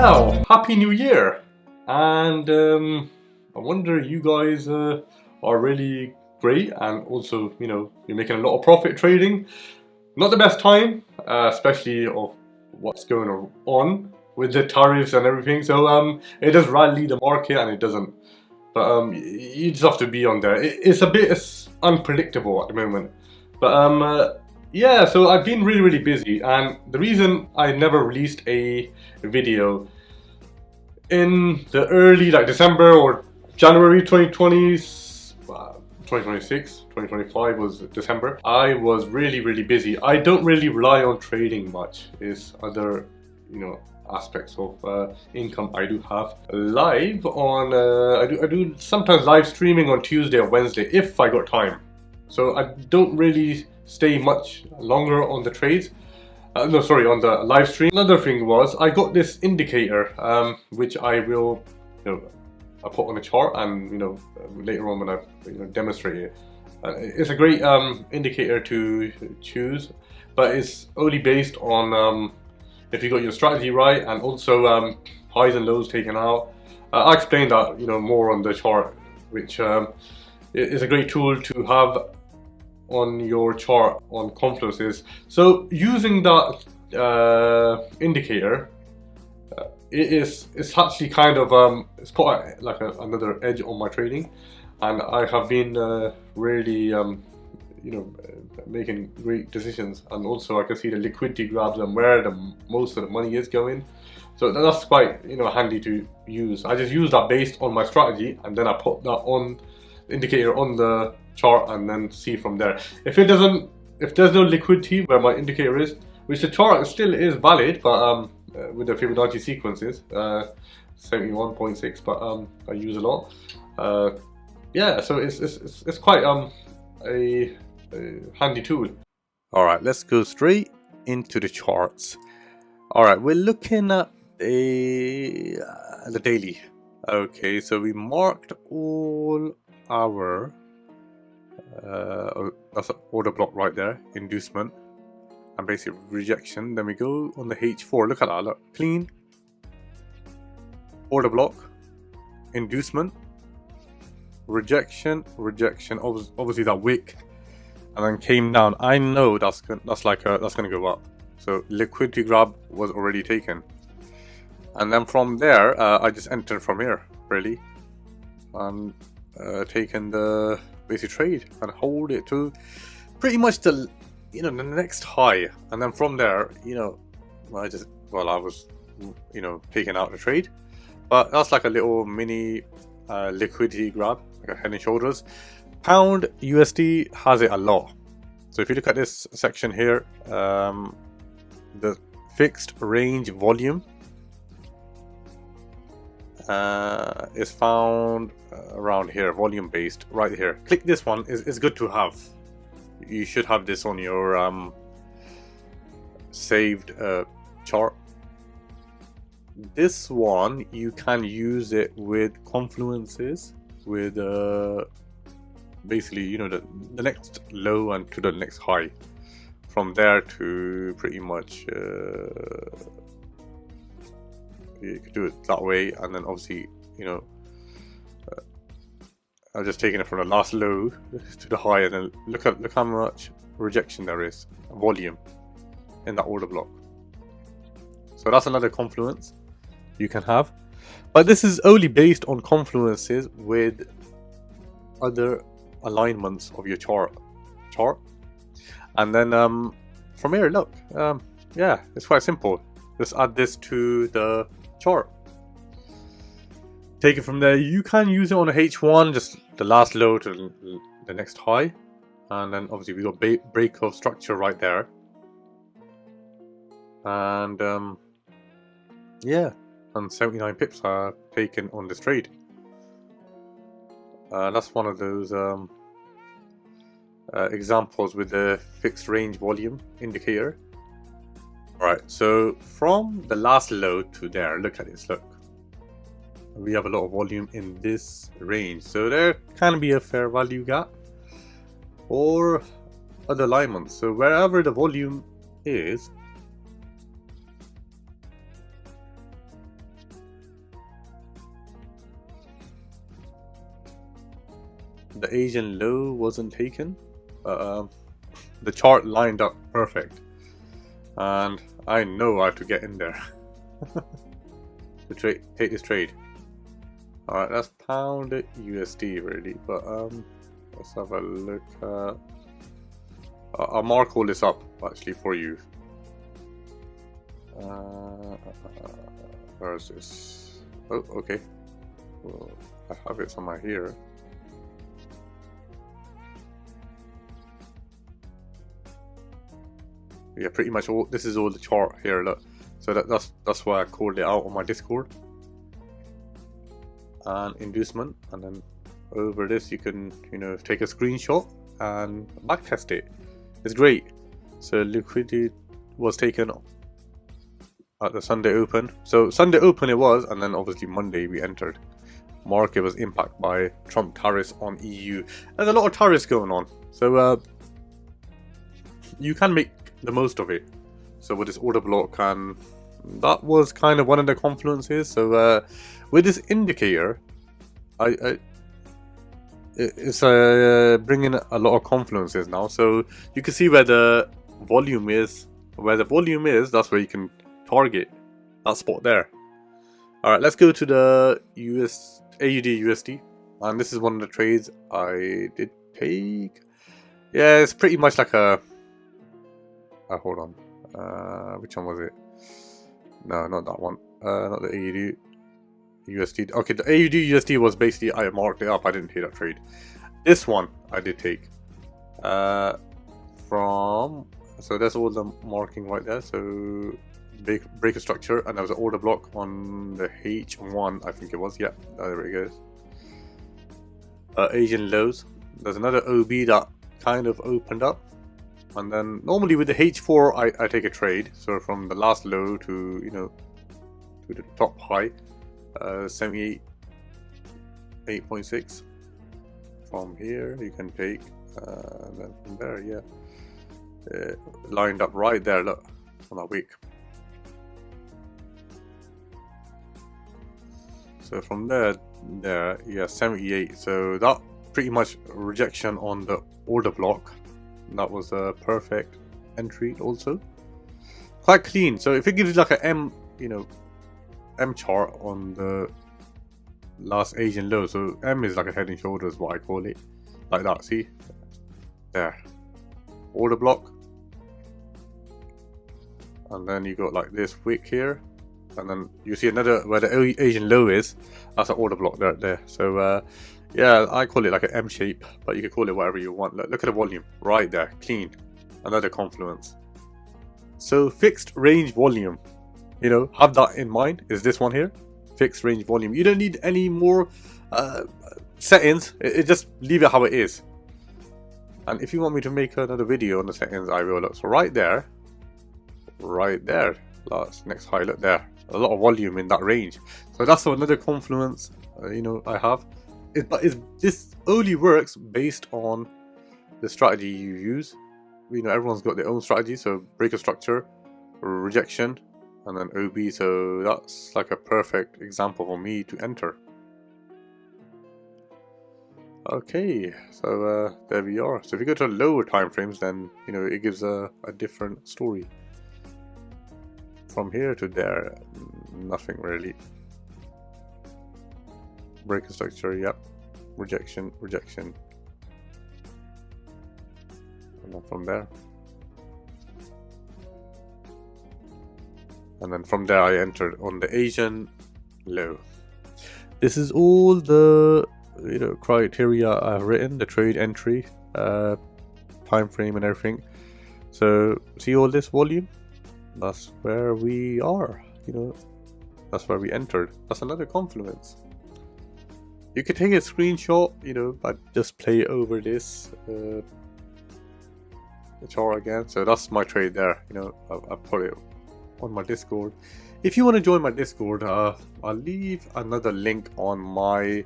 Now, Happy New Year! And I wonder you guys are really great, and also, you know, you're making a lot of profit trading. Not the best time, especially of what's going on with the tariffs and everything. So it does rally the market and it doesn't. But you just have to be on there. It's a bit unpredictable at the moment. But yeah, so I've been really busy, and the reason I never released a video in the early December or January 2026, 2025 was December. I was really busy. I don't really rely on trading much. It's other, you know, aspects of income I do have. Live on I do sometimes live streaming on Tuesday or Wednesday if I got time. So I don't really stay much longer on the trades. No, sorry, on the live stream. Another thing was I got this indicator, which I will, you know, I put on a chart, and you know, later on when I demonstrate it. It's a great indicator to choose, but it's only based on if you got your strategy right, and also highs and lows taken out. I explained that, you know, more on the chart, which is a great tool to have on your chart on confluences. So using that indicator, it's actually kind of it's put like another edge on my trading, and I have been really you know, making great decisions. And also I can see the liquidity grabs and where the most of the money is going. So that's quite, you know, handy to use. I just use that based on my strategy, and then I put that on indicator on the chart and then see from there. If there's no liquidity where my indicator is, which the chart still is valid, but with the Fibonacci sequences, 71.6, but I use a lot. Yeah, so it's quite a handy tool. All right, let's go straight into the charts. All right, we're looking at the daily. Okay, so we marked all our that's an order block right there, inducement and basic rejection. Then we go on the H4, look at that, look, clean order block, inducement, rejection, obviously that wick, and then came down. I know that's gonna go up. So liquidity grab was already taken, and then from there I just entered from here really, and taken the basic trade and hold it to pretty much the, you know, the next high. And then from there, you know, I was, you know, taking out the trade. But that's like a little mini liquidity grab, like a head and shoulders. Pound USD has it a lot. So if you look at this section here, the fixed range volume is found around here, volume based, right here. Click this one. Is good to have. You should have this on your saved chart. This one you can use it with confluences, with basically, you know, the next low and to the next high. From there to pretty much you could do it that way, and then obviously, you know, I've just taken it from the last low to the high, and then look how much rejection there is, volume in that order block. So that's another confluence you can have, but this is only based on confluences with other alignments of your chart. And then from here, look, yeah, it's quite simple. Just add this to the chart, take it from there. You can use it on a H1, just the last low to the next high, and then obviously we got break of structure right there, and yeah, and 79 pips are taken on this trade. That's one of those examples with the fixed range volume indicator. Alright, so from the last low to there, look at this, look. We have a lot of volume in this range, so there can be a fair value gap or other alignments. So wherever the volume is, the Asian low wasn't taken. The chart lined up perfect, and I know I have to get in there to take this trade. Alright, that's pound USD really, but let's have a look at... I'll mark all this up actually for you. Where is this? Oh, okay. Well, I have it somewhere here. Yeah, pretty much all. This is all the chart here. Look, so that's why I called it out on my Discord. And inducement, and then over this you can take a screenshot and backtest it. It's great. So liquidity was taken at the Sunday open. So Sunday open it was, and then obviously Monday we entered. Market was impacted by Trump tariffs on EU. There's a lot of tariffs going on, so you can make the most of it. So with this order block, and that was kind of one of the confluences. So with this indicator, it's bringing a lot of confluences now. So you can see where the volume is. Where the volume is, that's where you can target that spot there. All right, let's go to the AUD USD, and this is one of the trades I did take. Yeah, it's pretty much like a. Hold on, which one was it? No, not that one. Not the AUD USD. Okay, the AUD USD was basically, I marked it up. I didn't take that trade. This one I did take. So that's all the marking right there. So breaker structure, and there was an order block on the H1, I think it was. Yeah, there it goes. Asian lows. There's another OB that kind of opened up. And then normally with the H4 I take a trade, so from the last low to to the top high, 78.6. From here you can take, and then from there, yeah, lined up right there. Look on that wick. So from there, yeah, 78. So that pretty much rejection on the order block. That was a perfect entry also. Quite clean. So if it gives you like a M chart on the last Asian low. So M is like a head and shoulders, what I call it. Like that, see? There. Order block. And then you got like this wick here. And then you see another, where the Asian low is, that's an order block there. So yeah, I call it like an M shape, but you can call it whatever you want. Look at the volume right there, clean. Another confluence. So fixed range volume, have that in mind. Is this one here? Fixed range volume. You don't need any more settings. It just leave it how it is. And if you want me to make another video on the settings, I will. Look, so right there, last next high, look there. A lot of volume in that range. So that's another confluence, I have. But this only works based on the strategy you use. Everyone's got their own strategy. So breaker structure, rejection, and then OB. So that's like a perfect example for me to enter. Okay, so there we are. So if you go to lower time frames, then it gives a different story. From here to there, nothing really. Breaker structure, yep. Rejection. And then from there. And then from there I entered on the Asian low. This is all the criteria I've written, the trade entry, time frame and everything. So see all this volume? That's where we are, that's where we entered. That's another confluence. You can take a screenshot, but just play over this the chart again. So that's my trade there. I put it on my Discord. If you want to join my Discord, I'll leave another link on my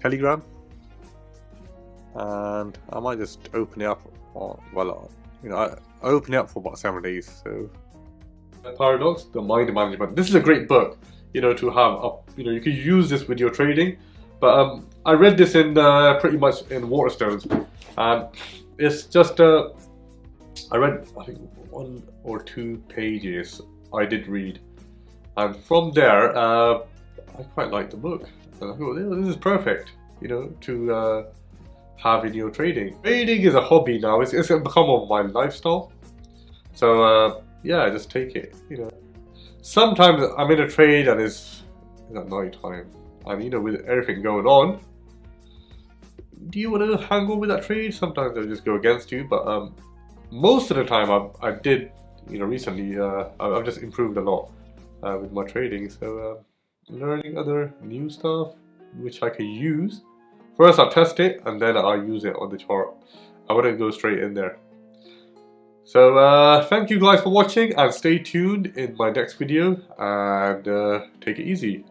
Telegram, and I might just open it up. I open it up for about 7 days. So Paradox, the Mind Management. This is a great book, to have up. You can use this with your trading. But I read this in pretty much in Waterstones, and it's just I read, I think, 1 or 2 pages I did read, and from there I quite liked the book. And I thought, this is perfect, you know, to have in your trading. Trading is a hobby now. It's become of my lifestyle. So yeah, just take it. You know, sometimes I'm in a trade and it's at night time, and you know, with everything going on, do you want to hang on with that trade? Sometimes they'll just go against you, but most of the time I did, you know, recently I've just improved a lot with my trading. So learning other new stuff which I can use. First I'll test it and then I'll use it on the chart. I wouldn't go straight in there. So thank you guys for watching, and stay tuned in my next video, and take it easy.